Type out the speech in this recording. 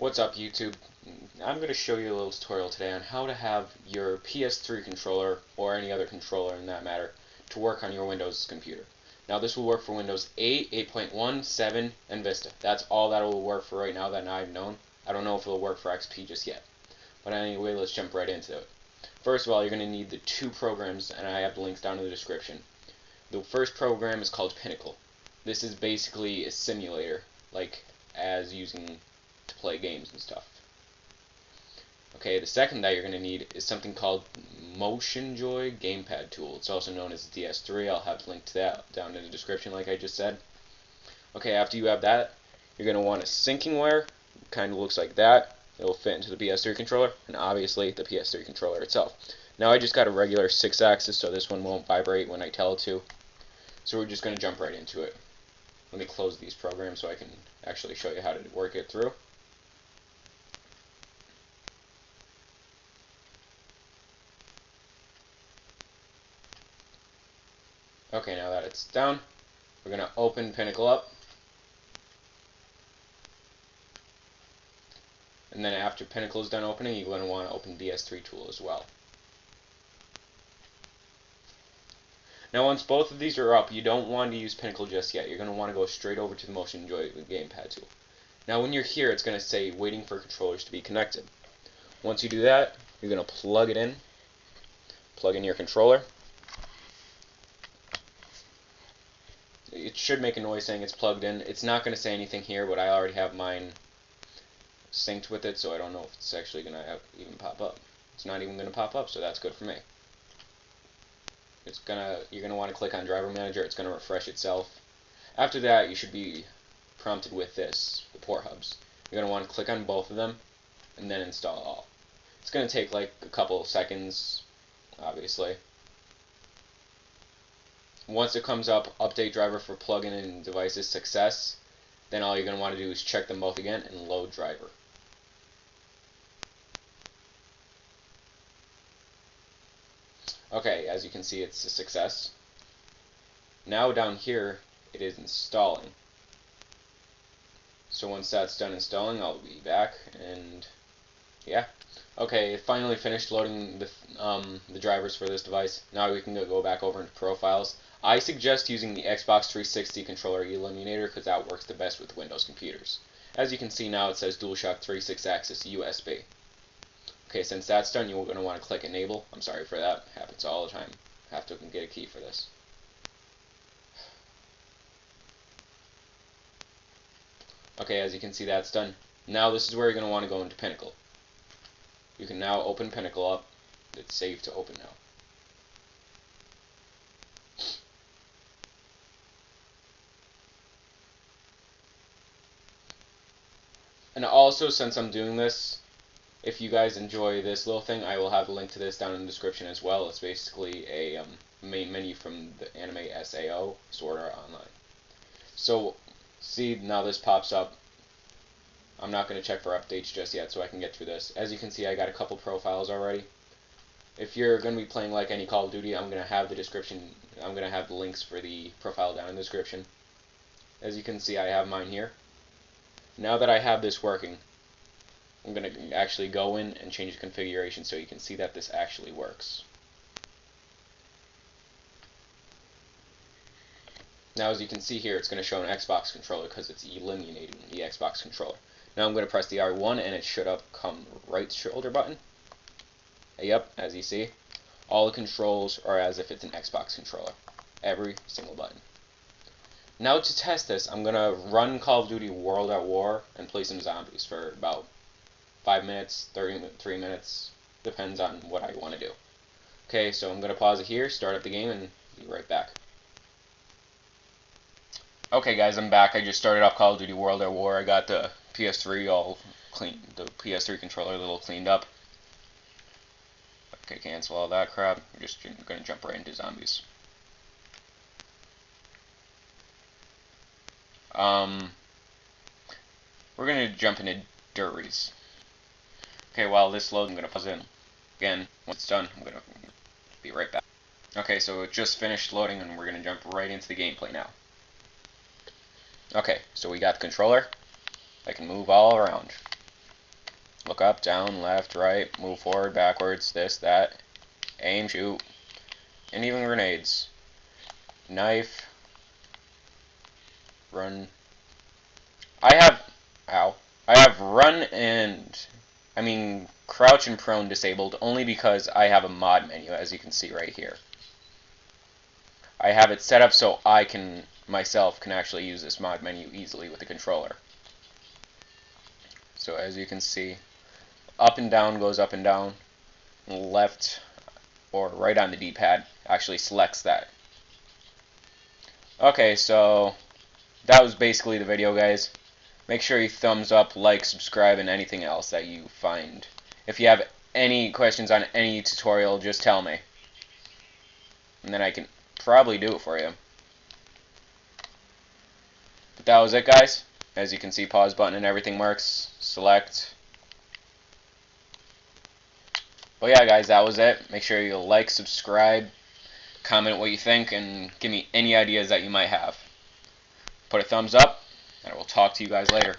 What's up, YouTube? I'm going to show you a little tutorial today on how to have your PS3 controller, or any other controller in that matter, to work on your Windows computer. Now this will work for Windows 8, 8.1, 7, and Vista. That's all that will work for right now that I've known. I don't know if it'll work for XP just yet. But anyway, let's jump right into it. First of all, you're going to need the two programs, and I have the links down in the description. The first program is called Pinnacle. This is basically a simulator, like as using to play games and stuff. Okay, the second that you're going to need is something called Motion Joy Gamepad Tool. It's also known as DS3. I'll have a link to that down in the description like I just said. Okay, after you have that, you're going to want a syncing wire. Kind of looks like that. It'll fit into the PS3 controller, and obviously the PS3 controller itself. Now I just got a regular 6-axis, so this one won't vibrate when I tell it to. So we're just going to jump right into it. Let me close these programs so I can actually show you how to work it through. Okay, now that it's down, we're going to open Pinnacle up. And then after Pinnacle is done opening, you're going to want to open DS3 tool as well. Now once both of these are up, you don't want to use Pinnacle just yet. You're going to want to go straight over to the Motion Joy Gamepad tool. Now when you're here, it's going to say waiting for controllers to be connected. Once you do that, you're going to plug it in. Plug in your controller. It should make a noise saying it's plugged in. It's not going to say anything here, but I already have mine synced with it, so I don't know if it's actually going to even pop up. It's not even going to pop up, so that's good for me. You're going to want to click on Driver Manager. It's going to refresh itself. After that, you should be prompted with this, the port hubs. You're going to want to click on both of them and then install all. It's going to take like a couple of seconds, obviously. Once it comes up, update driver for plug-in and devices success, then all you're going to want to do is check them both again and load driver. Okay, as you can see, it's a success. Now down here, it is installing. So once that's done installing, I'll be back, and yeah. Okay, it finally finished loading the drivers for this device. Now we can go back over into profiles. I suggest using the Xbox 360 controller eliminator because that works the best with Windows computers. As you can see now, it says DualShock 3 6-axis USB. Okay, since that's done, you're going to want to click Enable. I'm sorry for that. It happens all the time. I have to get a key for this. Okay, as you can see, that's done. Now this is where you're going to want to go into Pinnacle. You can now open Pinnacle up. It's safe to open now. And also, since I'm doing this, if you guys enjoy this little thing, I will have a link to this down in the description as well. It's basically a main menu from the anime SAO, Sword Art Online. So, see, now this pops up. I'm not going to check for updates just yet so I can get through this. As you can see, I got a couple profiles already. If you're going to be playing like any Call of Duty, I'm going to have the links for the profile down in the description. As you can see, I have mine here. Now that I have this working, I'm going to actually go in and change the configuration so you can see that this actually works. Now as you can see here, it's going to show an Xbox controller because it's eliminating the Xbox controller. Now I'm going to press the R1 and it should come right shoulder button. Yep, as you see, all the controls are as if it's an Xbox controller. Every single button. Now to test this, I'm going to run Call of Duty World at War and play some zombies for about 5 minutes, 3 minutes, depends on what I want to do. Okay, so I'm going to pause it here, start up the game, and be right back. Okay guys, I'm back. I just started up Call of Duty World at War. I got the PS3 all clean, the PS3 controller a little cleaned up. Okay, cancel all that crap. We're just going to jump right into zombies. We're going to jump into Durries. Okay, while this loads, I'm going to pause it again. Once it's done, I'm going to be right back. Okay, so it just finished loading, and we're going to jump right into the gameplay now. Okay, so we got the controller. I can move all around. look up, down, left, right, move forward, backwards, this, that, aim, shoot, and even grenades. Knife, run. I have run and, crouch and prone disabled only because I have a mod menu, as you can see right here. I have it set up so I can, myself, can actually use this mod menu easily with the controller. So as you can see, up and down goes up and down, left or right on the D-pad actually selects that. Okay, so that was basically the video, guys. Make sure you thumbs up, like, subscribe, and anything else that you find. If you have any questions on any tutorial, just tell me. And then I can probably do it for you. But that was it, guys. As you can see, pause button and everything works. Select. But yeah, guys, that was it. Make sure you like, subscribe, comment what you think, and give me any ideas that you might have. Put a thumbs up, and I will talk to you guys later.